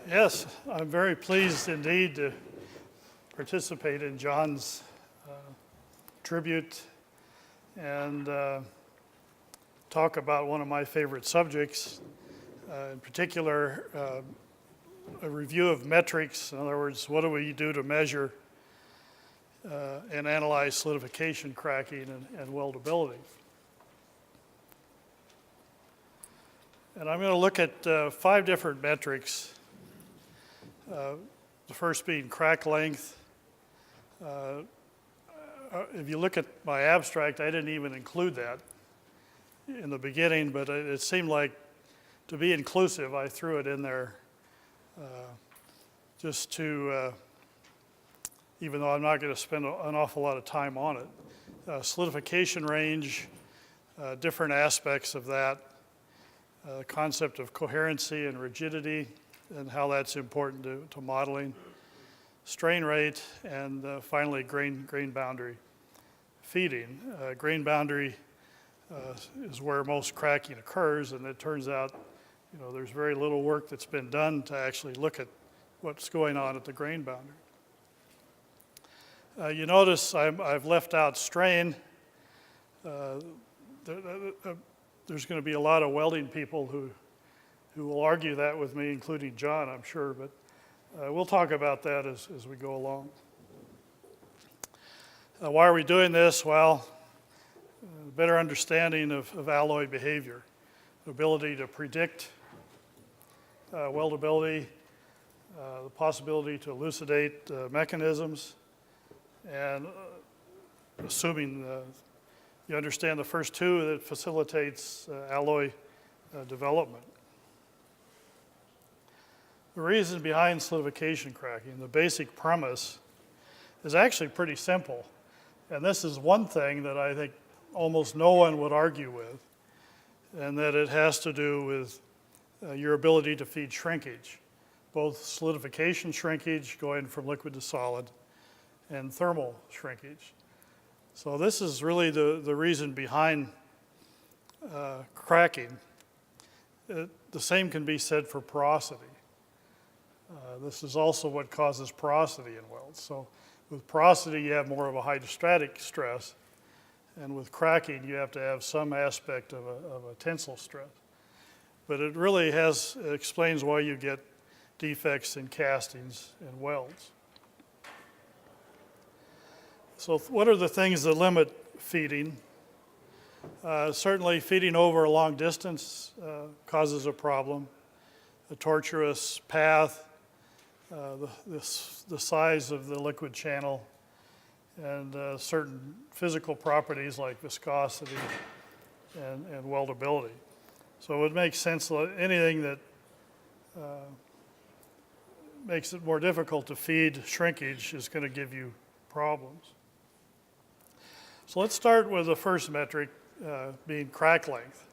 Yes, I'm very pleased indeed to participate in John's tribute and talk about one of my favorite subjects, in particular a review of metrics. In other words, what do we do to measure and analyze solidification cracking and weldability? And I'm going to look at 5 different metrics. The first being crack length. If you look at my abstract, I didn't even include that in the beginning, but it seemed like to be inclusive, I threw it in there just to, even though I'm not going to spend an awful lot of time on it. Solidification range, different aspects of that, the concept of coherency and rigidity, and how that's important to modeling, strain rate, and finally grain boundary feeding. Grain boundary is where most cracking occurs, and it turns out there's very little work that's been done to actually look at what's going on at the grain boundary. You notice I've left out strain. There's going to be a lot of welding people who will argue that with me, including John, I'm sure, but we'll talk about that as we go along. Why are we doing this? Well, better understanding of alloy behavior, the ability to predict weldability, the possibility to elucidate mechanisms, and assuming you understand the first 2, that facilitates alloy development. The reason behind solidification cracking, the basic premise, is actually pretty simple. And this is one thing that I think almost no one would argue with, and that it has to do with your ability to feed shrinkage, both solidification shrinkage, going from liquid to solid, and thermal shrinkage. So this is really the reason behind cracking. The same can be said for porosity. This is also what causes porosity in welds. So with porosity, you have more of a hydrostatic stress, and with cracking, you have to have some aspect of a tensile stress. But it really explains why you get defects in castings and welds. So what are the things that limit feeding? Certainly feeding over a long distance causes a problem. A tortuous path, the size of the liquid channel, and certain physical properties like viscosity and weldability. So it would make sense that anything that makes it more difficult to feed shrinkage is going to give you problems. So let's start with the first metric, being crack length.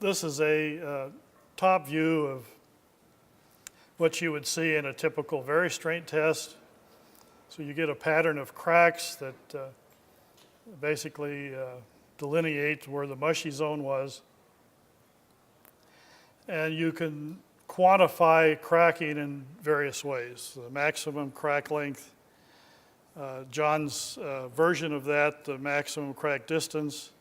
This is a top view of what you would see in a typical vari-strain test. So you get a pattern of cracks that basically delineate where the mushy zone was. And you can quantify cracking in various ways. The maximum crack length, John's version of that, the maximum crack distance,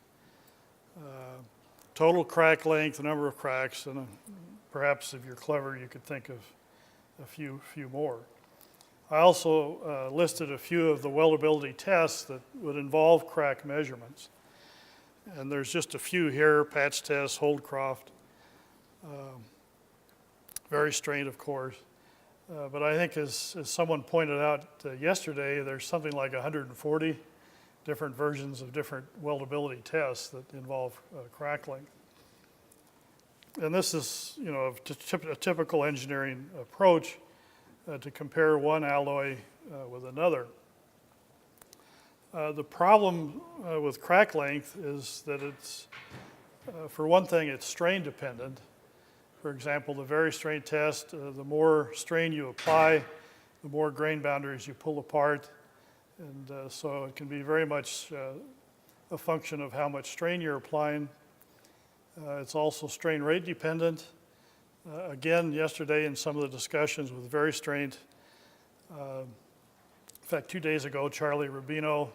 total crack length, the number of cracks, and perhaps if you're clever, you could think of a few more. I also listed a few of the weldability tests that would involve crack measurements. And there's just a few here: patch test, Holdcroft, vari-strain, of course. But I think as someone pointed out yesterday, there's something like 140 different versions of different weldability tests that involve crack length. And this is, a typical engineering approach to compare one alloy with another. The problem with crack length is that it's, for one thing, it's strain dependent. For example, the vari-strain test, the more strain you apply, the more grain boundaries you pull apart. And so it can be very much a function of how much strain you're applying. It's also strain rate dependent. Again, yesterday in some of the discussions with very strained, in fact, 2 days ago, Charlie Rubino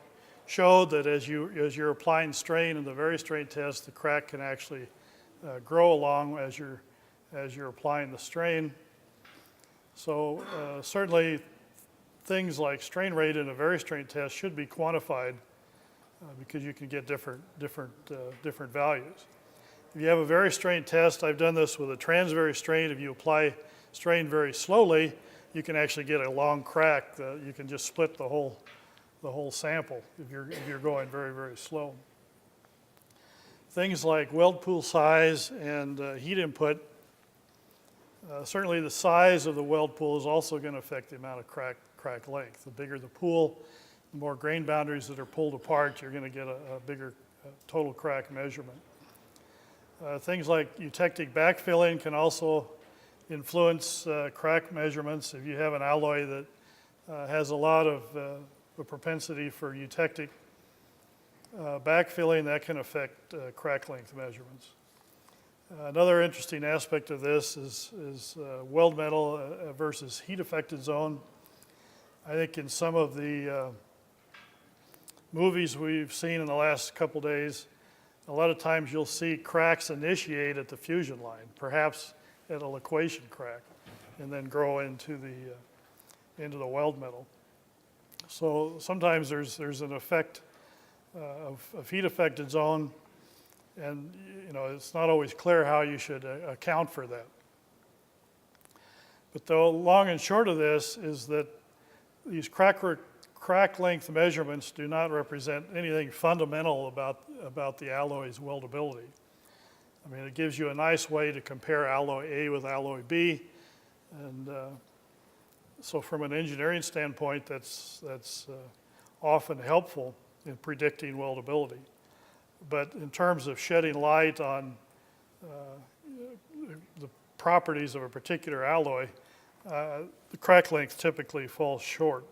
showed that as you're applying strain in the very strained test, the crack can actually grow along as you're applying the strain. So certainly things like strain rate in a very strained test should be quantified because you can get different values. If you have a very strained test, I've done this with a transvary strain. If you apply strain very slowly, you can actually get a long crack. You can just split the whole sample if you're going very, very slow. Things like weld pool size and heat input. Certainly the size of the weld pool is also going to affect the amount of crack length. The bigger the pool, the more grain boundaries that are pulled apart, you're going to get a bigger total crack measurement. Things like eutectic backfilling can also influence crack measurements. If you have an alloy that has a lot of a propensity for eutectic backfilling, that can affect crack length measurements. Another interesting aspect of this is weld metal versus heat affected zone. I think in some of the movies we've seen in the last couple days, a lot of times you'll see cracks initiate at the fusion line, perhaps at a liquation crack, and then grow into the weld metal. So sometimes there's an effect of heat affected zone, and it's not always clear how you should account for that. But the long and short of this is that these crack length measurements do not represent anything fundamental about the alloy's weldability. I mean, it gives you a nice way to compare alloy A with alloy B, and so from an engineering standpoint, that's often helpful in predicting weldability. But in terms of shedding light on the properties of a particular alloy, the crack length typically falls short.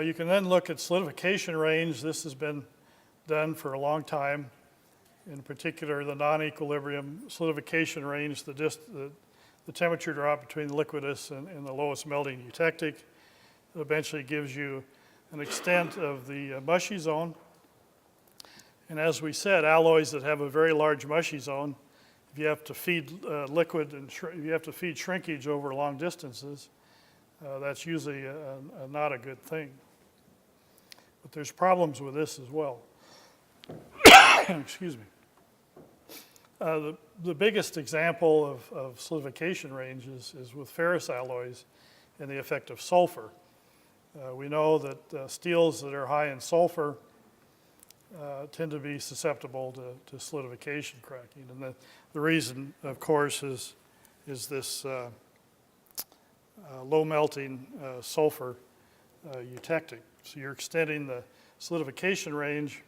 You can then look at solidification range. This has been done for a long time. In particular, the non-equilibrium solidification range, the temperature drop between the liquidus and the lowest melting eutectic. It eventually gives you an extent of the mushy zone. And as we said, alloys that have a very large mushy zone, if you have to feed liquid and you have to feed shrinkage over long distances, that's usually not a good thing. But there's problems with this as well. Excuse me. The biggest example of solidification range is with ferrous alloys and the effect of sulfur. We know that steels that are high in sulfur tend to be susceptible to solidification cracking. And the reason, of course, is this low melting sulfur eutectic. So you're extending the solidification range.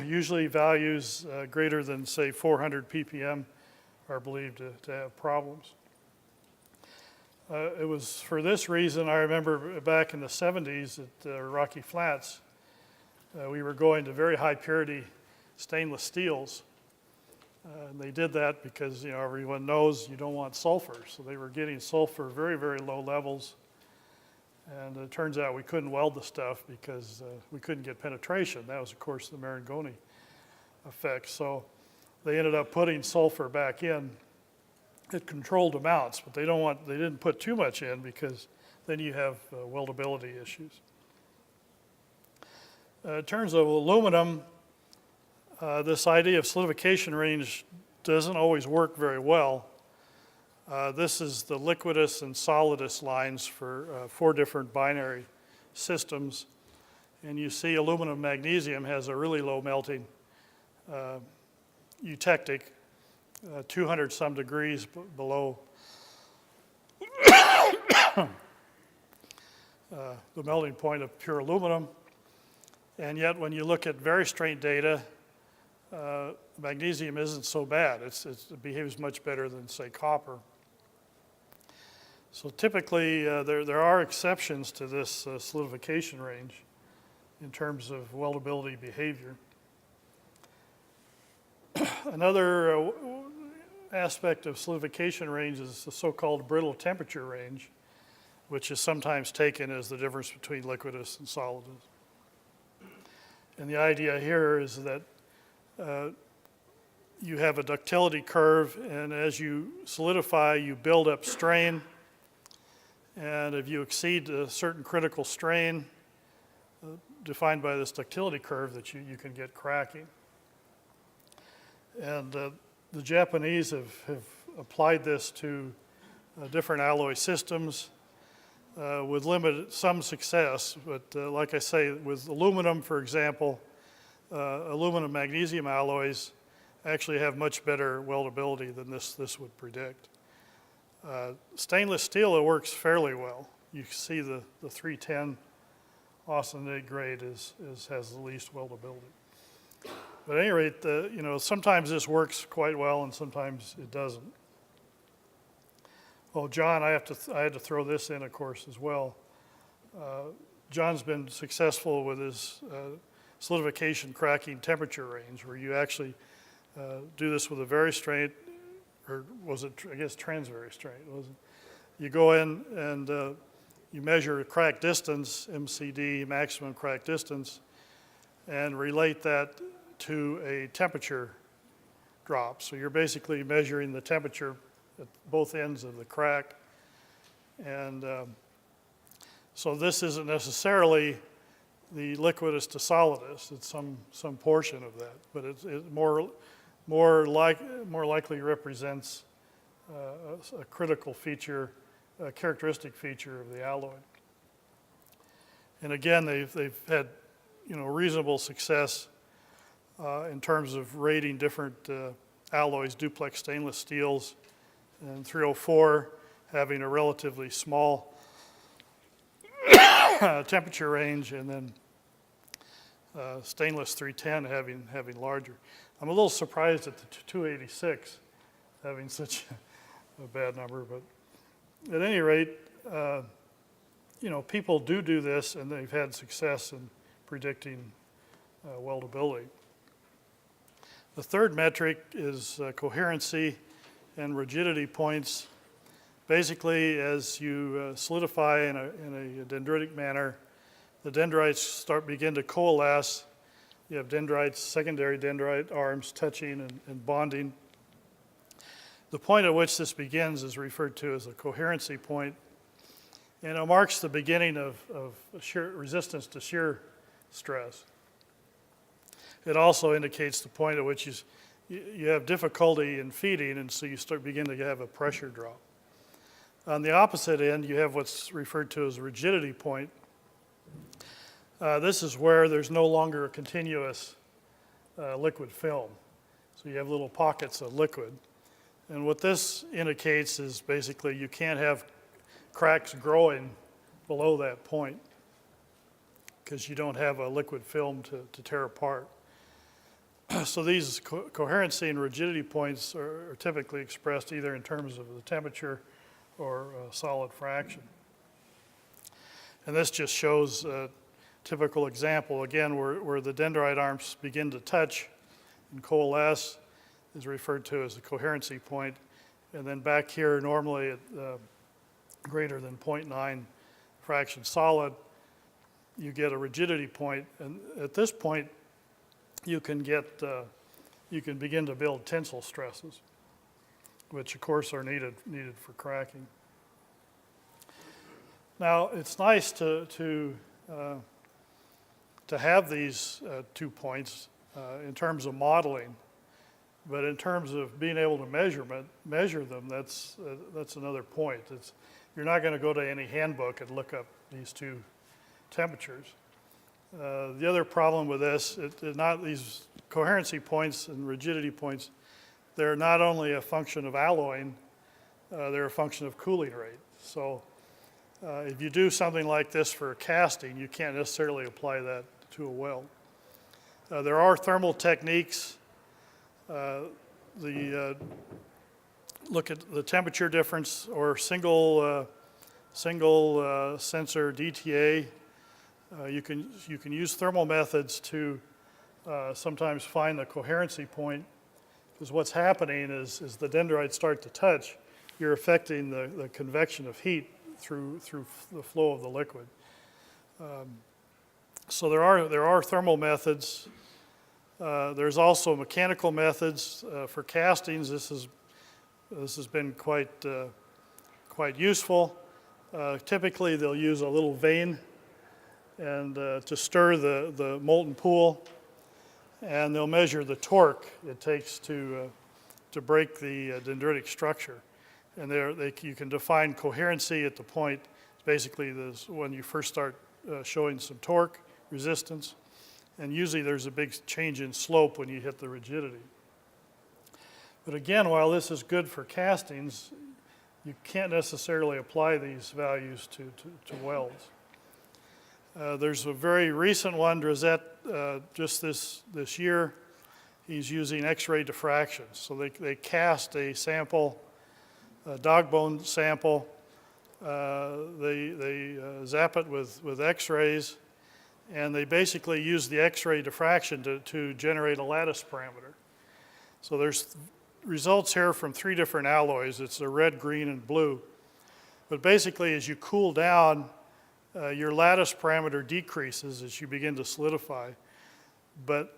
Usually values greater than, say, 400 ppm are believed to have problems. It was for this reason, I remember back in the 70s at Rocky Flats, we were going to very high purity stainless steels. And they did that because everyone knows you don't want sulfur. So they were getting sulfur very, very low levels. And it turns out we couldn't weld the stuff because we couldn't get penetration. That was, of course, the Marangoni effect. So they ended up putting sulfur back in at controlled amounts, but they didn't put too much in because then you have weldability issues. In terms of aluminum, this idea of solidification range doesn't always work very well. This is the liquidus and solidus lines for 4 different binary systems. And you see aluminum magnesium has a really low melting eutectic, 200 some degrees below the melting point of pure aluminum. And yet when you look at very strained data, magnesium isn't so bad. It behaves much better than, say, copper. So typically, there are exceptions to this solidification range in terms of weldability behavior. Another aspect of solidification range is the so-called brittle temperature range, which is sometimes taken as the difference between liquidus and solidus. And the idea here is that you have a ductility curve, and as you solidify, you build up strain. And if you exceed a certain critical strain, defined by this ductility curve, that you can get cracking. And the Japanese have applied this to different alloy systems with some success. But like I say, with aluminum, for example, aluminum magnesium alloys actually have much better weldability than this would predict. Stainless steel, it works fairly well. You see the 310 austenite grade has the least weldability. But at any rate, sometimes this works quite well and sometimes it doesn't. Oh, John, I had to throw this in, of course, as well. John's been successful with his solidification cracking temperature range, where you actually do this with a varystrain, or was it, I guess, transvarystrain, wasn't it? You go in and you measure crack distance, MCD, maximum crack distance, and relate that to a temperature drop. So you're basically measuring the temperature at both ends of the crack. And so this isn't necessarily the liquidus to solidus. It's some portion of that, but it more likely represents a critical feature, a characteristic feature of the alloy. And again, they've had reasonable success in terms of rating different alloys, duplex stainless steels, and 304 having a relatively small temperature range, and then stainless 310 having larger. I'm a little surprised at the 286 having such a bad number, but at any rate, people do this, and they've had success in predicting weldability. The third metric is coherency and rigidity points. Basically, as you solidify in a dendritic manner, the dendrites begin to coalesce. You have dendrites, secondary dendrite arms touching and bonding. The point at which this begins is referred to as a coherency point, and it marks the beginning of shear resistance to shear stress. It also indicates the point at which you have difficulty in feeding, and so you begin to have a pressure drop. On the opposite end, you have what's referred to as a rigidity point. This is where there's no longer a continuous liquid film. So you have little pockets of liquid. And what this indicates is basically you can't have cracks growing below that point because you don't have a liquid film to tear apart. So these coherency and rigidity points are typically expressed either in terms of the temperature or solid fraction. And this just shows a typical example, again, where the dendrite arms begin to touch and coalesce is referred to as the coherency point. And then back here, normally at greater than 0.9 fraction solid, you get a rigidity point. And at this point, you can begin to build tensile stresses, which of course are needed for cracking. Now, it's nice to have these 2 points in terms of modeling, but in terms of being able to measure them, that's another point. You're not going to go to any handbook and look up these two temperatures. The other problem with this is not these coherency points and rigidity points. They're not only a function of alloying, they're a function of cooling rate. So if you do something like this for casting, you can't necessarily apply that to a weld. There are thermal techniques. Look at the temperature difference or single sensor DTA. You can use thermal methods to sometimes find the coherency point, Because what's happening is the dendrites start to touch, you're affecting the convection of heat through the flow of the liquid. So there are thermal methods. There's also mechanical methods for castings. This has been quite useful. Typically, they'll use a little vane and to stir the molten pool, and they'll measure the torque it takes to break the dendritic structure. And you can define coherency at the point, basically when you first start showing some torque resistance, and usually there's a big change in slope when you hit the rigidity. But again, while this is good for castings, you can't necessarily apply these values to welds. There's a very recent one, Drizet, just this year. He's using X-ray diffraction. So they cast a sample, a dog bone sample. They zap it with X-rays, and they basically use the X-ray diffraction to generate a lattice parameter. So there's results here from 3 different alloys. It's a red, green, and blue. But basically, as you cool down, your lattice parameter decreases as you begin to solidify. But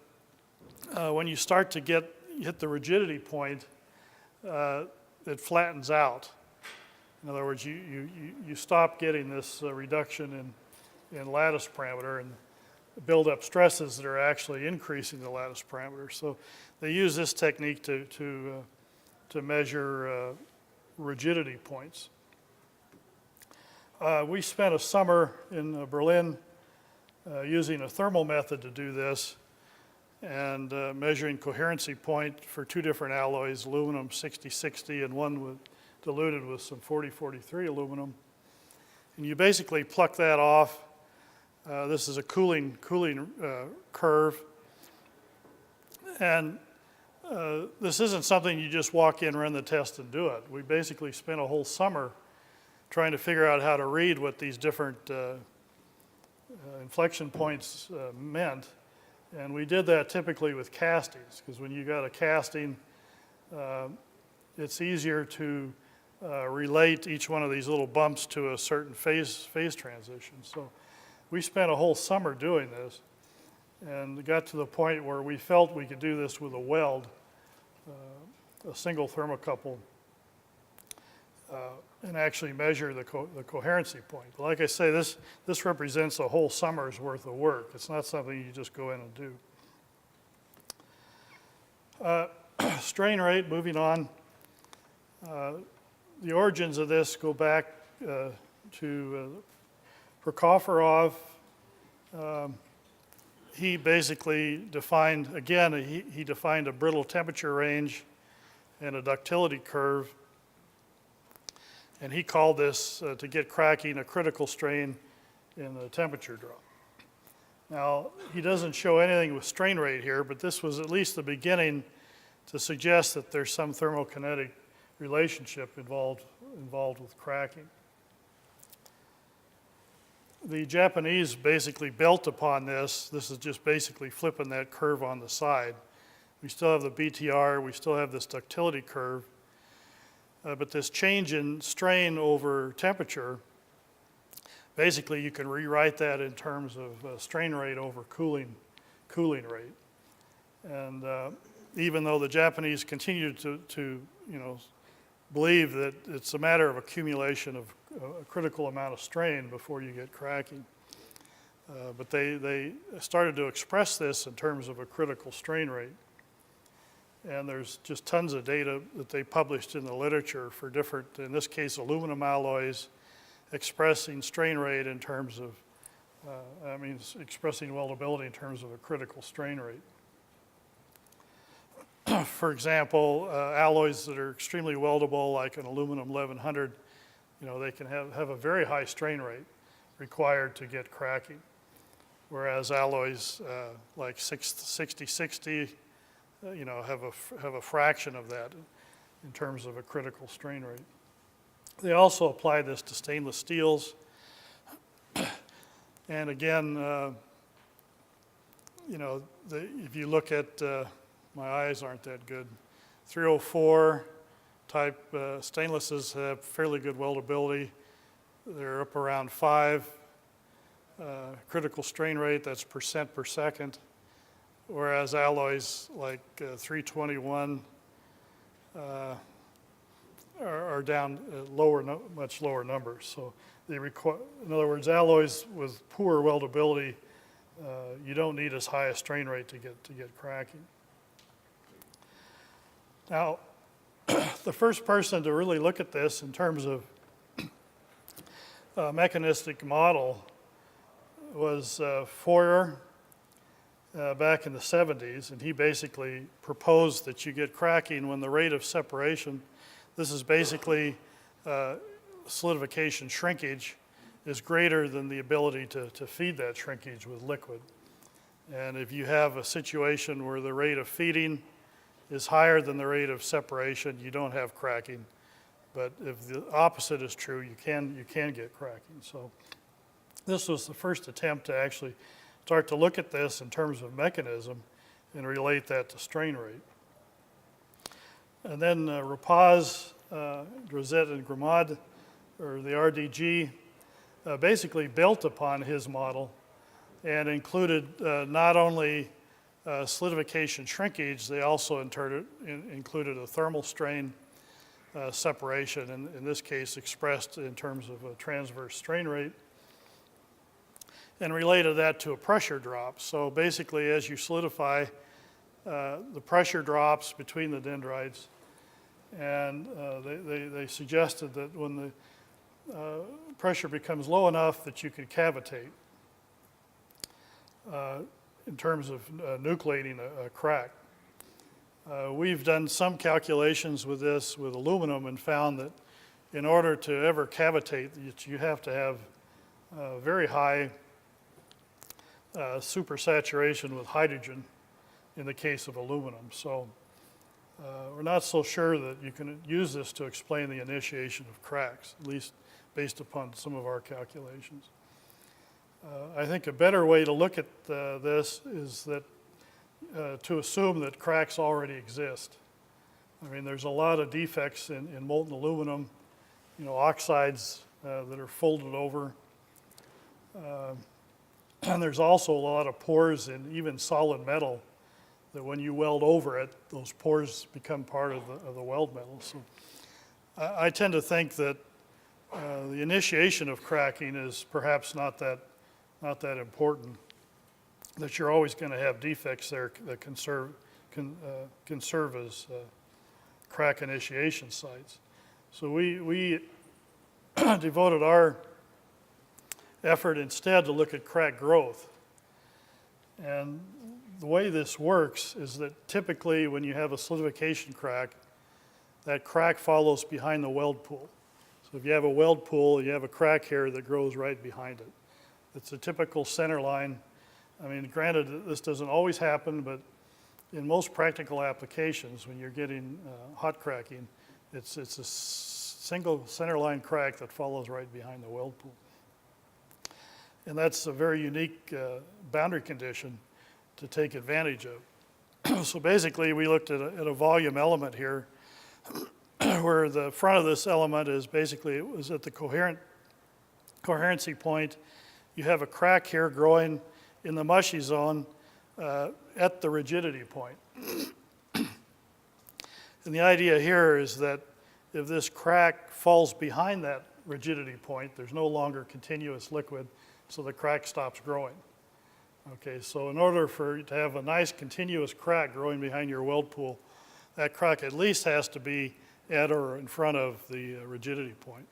when you start to hit the rigidity point, it flattens out. In other words, you stop getting this reduction in lattice parameter and build up stresses that are actually increasing the lattice parameter. So they use this technique to measure rigidity points. We spent a summer in Berlin using a thermal method to do this, and measuring coherency point for 2 different alloys, aluminum 60-60 and one diluted with some 40-43 aluminum. And you basically pluck that off. This is a cooling curve. And this isn't something you just walk in, run the test, and do it. We basically spent a whole summer trying to figure out how to read what these different inflection points meant. And we did that typically with castings, because when you got a casting, it's easier to relate each one of these little bumps to a certain phase transition. So we spent a whole summer doing this, and got to the point where we felt we could do this with a weld, a single thermocouple, and actually measure the coherency point. But like I say, this represents a whole summer's worth of work. It's not something you just go in and do. Strain rate, moving on. The origins of this go back to Prokofiev. He basically defined, again, he defined a brittle temperature range and a ductility curve. And he called this, to get cracking, a critical strain in the temperature drop. Now, he doesn't show anything with strain rate here, but this was at least the beginning to suggest that there's some thermokinetic relationship involved with cracking. The Japanese basically built upon this. This is just basically flipping that curve on the side. We still have the BTR, we still have this ductility curve. But this change in strain over temperature, basically you can rewrite that in terms of strain rate over cooling rate. And even though the Japanese continue to believe that it's a matter of accumulation of a critical amount of strain before you get cracking. But they started to express this in terms of a critical strain rate. And there's just tons of data that they published in the literature for different, in this case, aluminum alloys, expressing strain rate in terms of, expressing weldability in terms of a critical strain rate. For example, alloys that are extremely weldable, like an aluminum 1100, they can have a very high strain rate required to get cracking. Whereas alloys like 60-60, have a fraction of that in terms of a critical strain rate. They also apply this to stainless steels. And again, if you look at, my eyes aren't that good. 304 type stainlesses have fairly good weldability. They're up around 5 critical strain rate, that's percent per second, whereas alloys like 321 are down at much lower numbers. So they require, in other words, alloys with poor weldability, you don't need as high a strain rate to get cracking. Now, the first person to really look at this in terms of mechanistic model was Foyer back in the 70s, and he basically proposed that you get cracking when the rate of separation, this is basically solidification shrinkage, is greater than the ability to feed that shrinkage with liquid. And if you have a situation where the rate of feeding is higher than the rate of separation, you don't have cracking. But if the opposite is true, you can get cracking. So this was the first attempt to actually start to look at this in terms of mechanism and relate that to strain rate. And then Rapaz, Drozet, and Gramad, or the RDG, basically built upon his model and included not only solidification shrinkage, they also included a thermal strain separation, and in this case expressed in terms of a transverse strain rate, and related that to a pressure drop. So basically, as you solidify, the pressure drops between the dendrites, and they suggested that when the pressure becomes low enough that you could cavitate in terms of nucleating a crack. We've done some calculations with this with aluminum and found that in order to ever cavitate, you have to have very high supersaturation with hydrogen in the case of aluminum. So we're not so sure that you can use this to explain the initiation of cracks, at least based upon some of our calculations. I think a better way to look at this is that to assume that cracks already exist. I mean, there's a lot of defects in molten aluminum, oxides that are folded over. And there's also a lot of pores in even solid metal that when you weld over it, those pores become part of the weld metal. So I tend to think that the initiation of cracking is perhaps not that important, that you're always going to have defects there that can serve as crack initiation sites. So we devoted our effort instead to look at crack growth. And the way this works is that typically when you have a solidification crack, that crack follows behind the weld pool. So if you have a weld pool, you have a crack here that grows right behind it. It's a typical center line. I mean, granted, this doesn't always happen, but in most practical applications, when you're getting hot cracking, it's a single center line crack that follows right behind the weld pool. And that's a very unique boundary condition to take advantage of. So basically, we looked at a volume element here where the front of this element is basically, it was at the coherency point. You have a crack here growing in the mushy zone at the rigidity point. And the idea here is that if this crack falls behind that rigidity point, there's no longer continuous liquid, so the crack stops growing. Okay, so in order for you to have a nice continuous crack growing behind your weld pool, that crack at least has to be at or in front of the rigidity point.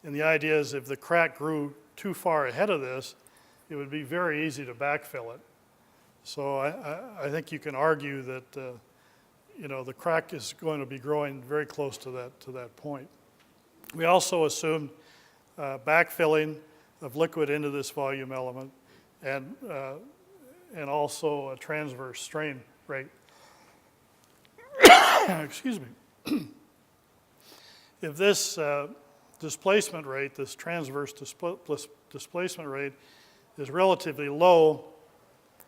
And the idea is if the crack grew too far ahead of this, it would be very easy to backfill it. So I think you can argue that the crack is going to be growing very close to that point. We also assumed backfilling of liquid into this volume element and also a transverse strain rate. Excuse me. If this displacement rate, this transverse displacement rate, is relatively low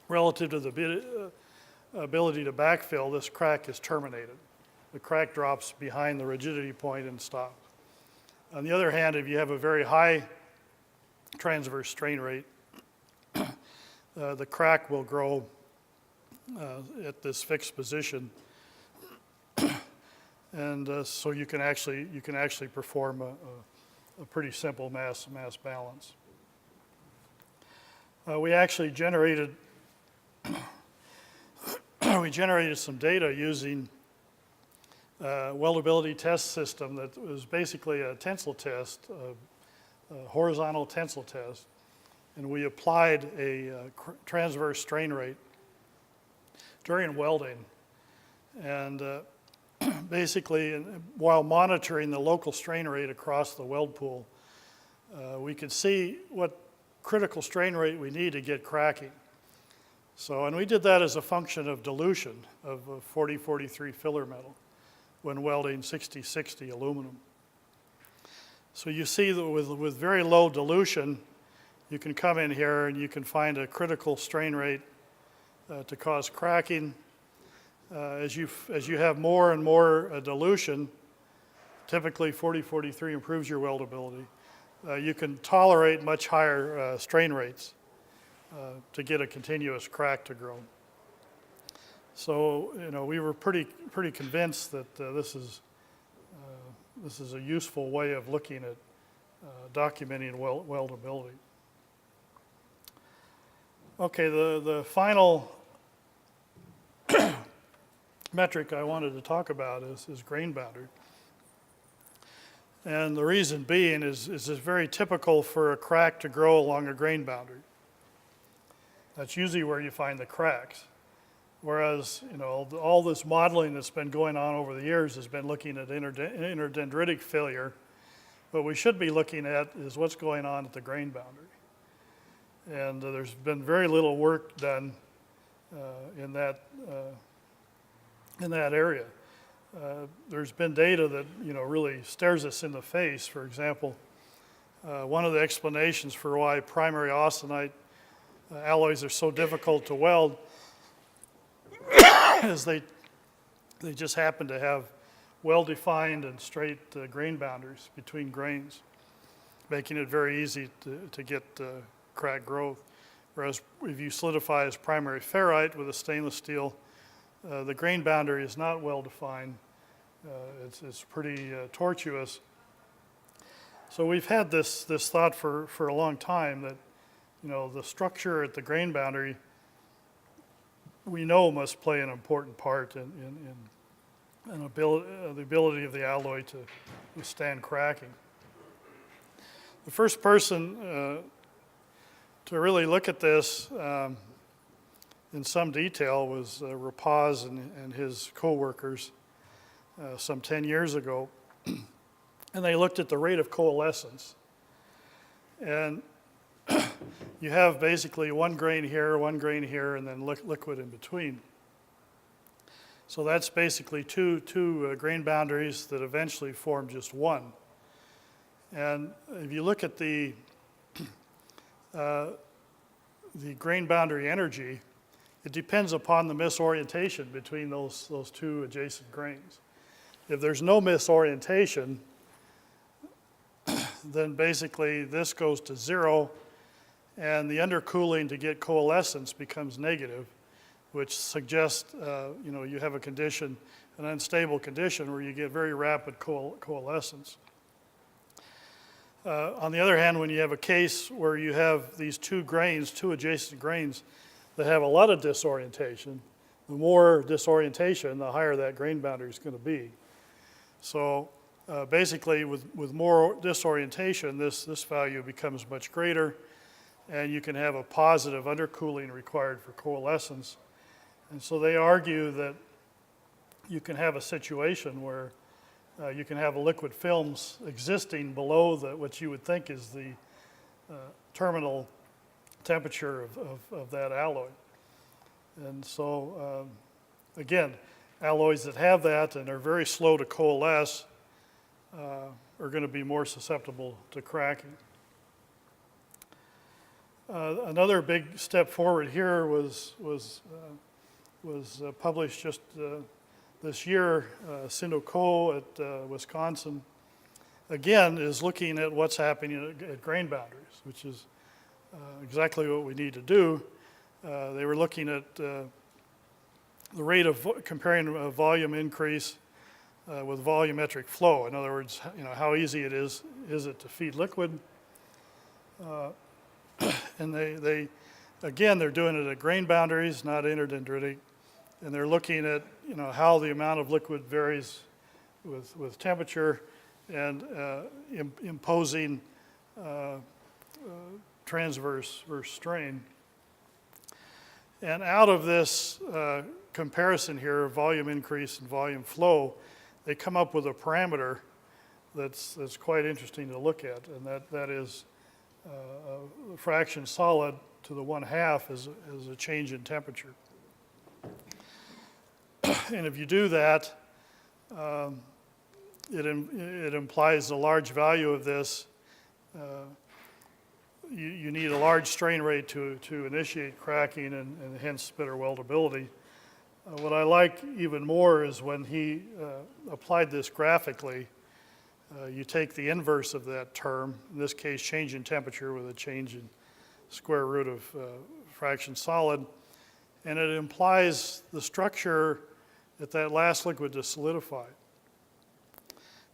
relative to the ability to backfill, this crack is terminated. the crack drops behind the rigidity point and stop. On the other hand, if you have a very high transverse strain rate, the crack will grow at this fixed position, and so you can actually perform a pretty simple mass balance. We actually generated some data using a weldability test system that was basically a tensile test, a horizontal tensile test, and we applied a transverse strain rate during welding, and basically while monitoring the local strain rate across the weld pool, we could see what critical strain rate we need to get cracking. So, and we did that as a function of dilution of 40-43 filler metal when welding 60-60 aluminum. So you see that with very low dilution, you can come in here and you can find a critical strain rate to cause cracking. As you have more and more dilution, typically 40-43 improves your weldability. You can tolerate much higher strain rates to get a continuous crack to grow. So, we were pretty convinced that this is a useful way of looking at documenting weldability. Okay, the final metric I wanted to talk about is grain boundary. And the reason being is it's very typical for a crack to grow along a grain boundary. That's usually where you find the cracks. Whereas, all this modeling that's been going on over the years has been looking at interdendritic failure. What we should be looking at is what's going on at the grain boundary. And there's been very little work done in that area. There's been data that really stares us in the face. For example, one of the explanations for why primary austenite alloys are so difficult to weld is they just happen to have well-defined and straight grain boundaries between grains, making it very easy to get crack growth. Whereas if you solidify as primary ferrite with a stainless steel, the grain boundary is not well defined. It's pretty tortuous. So we've had this thought for a long time that the structure at the grain boundary we know must play an important part in the ability of the alloy to withstand cracking. The first person to really look at this in some detail was Rapaz and his co-workers some 10 years ago. And they looked at the rate of coalescence. And you have basically one grain here, and then liquid in between. So that's basically two grain boundaries that eventually form just one. And if you look at the grain boundary energy, it depends upon the misorientation between those two adjacent grains. If there's no misorientation, then basically this goes to zero, and the undercooling to get coalescence becomes negative, which suggests you have a condition, an unstable condition where you get very rapid coalescence. On the other hand, when you have a case where you have these two adjacent grains that have a lot of disorientation, the more disorientation, the higher that grain boundary is going to be. So basically, with more disorientation, this value becomes much greater, and you can have a positive undercooling required for coalescence. And so they argue that you can have a situation where you can have liquid films existing below what you would think is the terminal temperature of that alloy. And so, again, alloys that have that and are very slow to coalesce are going to be more susceptible to cracking. Another big step forward here was published just this year, Sindoco at Wisconsin, again, is looking at what's happening at grain boundaries, which is exactly what we need to do. They were looking at the rate of comparing volume increase with volumetric flow. In other words, how easy it is it to feed liquid? And they're doing it at grain boundaries, not interdendritic, and they're looking at how the amount of liquid varies with temperature and imposing transverse strain. And out of this comparison here, volume increase and volume flow, they come up with a parameter that's quite interesting to look at, and that is fraction solid to the 1/2 is a change in temperature. And if you do that, it implies a large value of this. You need a large strain rate to initiate cracking and hence better weldability. What I like even more is when he applied this graphically, you take the inverse of that term, in this case change in temperature with a change in square root of fraction solid, and it implies the structure at that last liquid to solidify.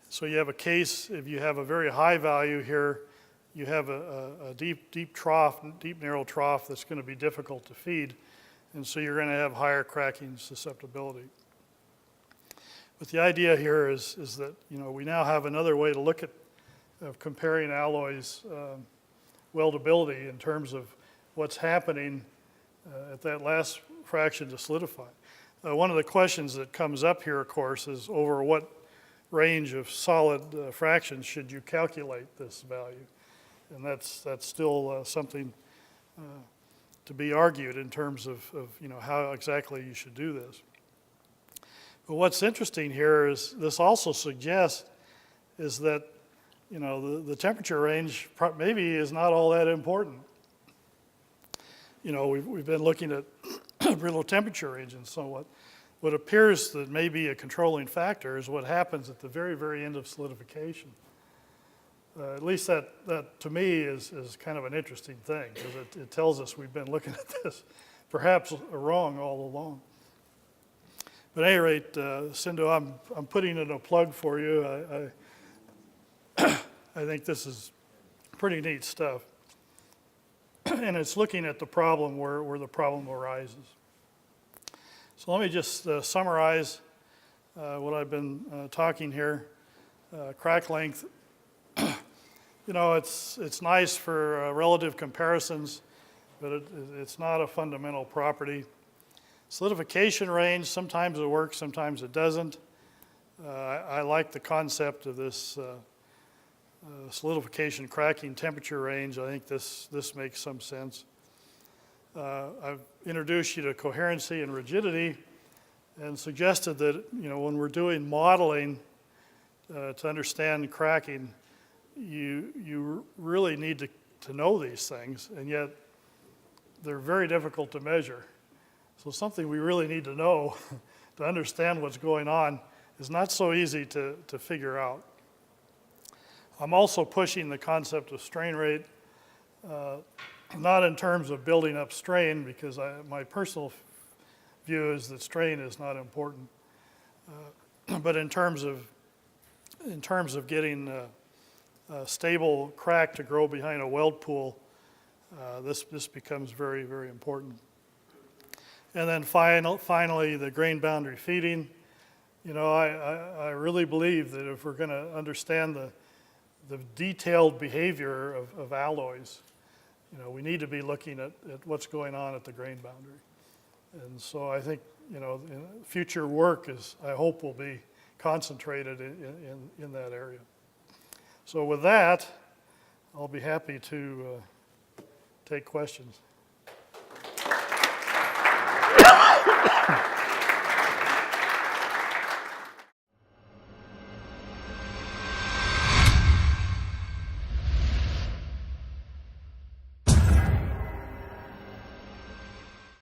So you have a case, if you have a very high value here, you have a deep trough, deep narrow trough that's going to be difficult to feed, and so you're going to have higher cracking susceptibility. But the idea here is that we now have another way to look at comparing alloys' weldability in terms of what's happening at that last fraction to solidify. One of the questions that comes up here, of course, is over what range of solid fractions should you calculate this value? And that's still something to be argued in terms of how exactly you should do this. But what's interesting here is this also suggests is that the temperature range maybe is not all that important. We've been looking at brittle temperature range and so on. What appears that may be a controlling factor is what happens at the very, very end of solidification. At least that to me is kind of an interesting thing, because it tells us we've been looking at this perhaps wrong all along. But at any rate, Sindo, I'm putting in a plug for you. I think this is pretty neat stuff. And it's looking at the problem where the problem arises. So let me just summarize what I've been talking here. Crack length, it's nice for relative comparisons, but it's not a fundamental property. Solidification range, sometimes it works, sometimes it doesn't. I like the concept of this solidification cracking temperature range. I think this makes some sense. I've introduced you to coherency and rigidity and suggested that when we're doing modeling to understand cracking, you really need to know these things, and yet they're very difficult to measure. So something we really need to know to understand what's going on is not so easy to figure out. I'm also pushing the concept of strain rate, not in terms of building up strain, because my personal view is that strain is not important, but in terms of getting a stable crack to grow behind a weld pool, this becomes very, very important. And then finally, the grain boundary feeding. I really believe that if we're going to understand the detailed behavior of alloys, we need to be looking at what's going on at the grain boundary. And so I think, future work I hope will be concentrated in that area. So with that, I'll be happy to take questions.